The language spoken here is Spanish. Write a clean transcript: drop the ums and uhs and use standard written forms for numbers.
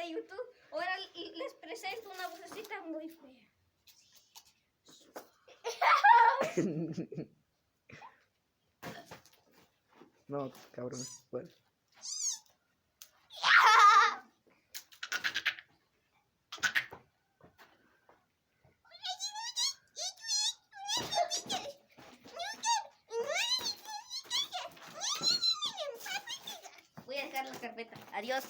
de YouTube. Ahora les presento una vocecita muy fea. No, cabrón. Bueno. Voy a dejar la carpeta. Adiós.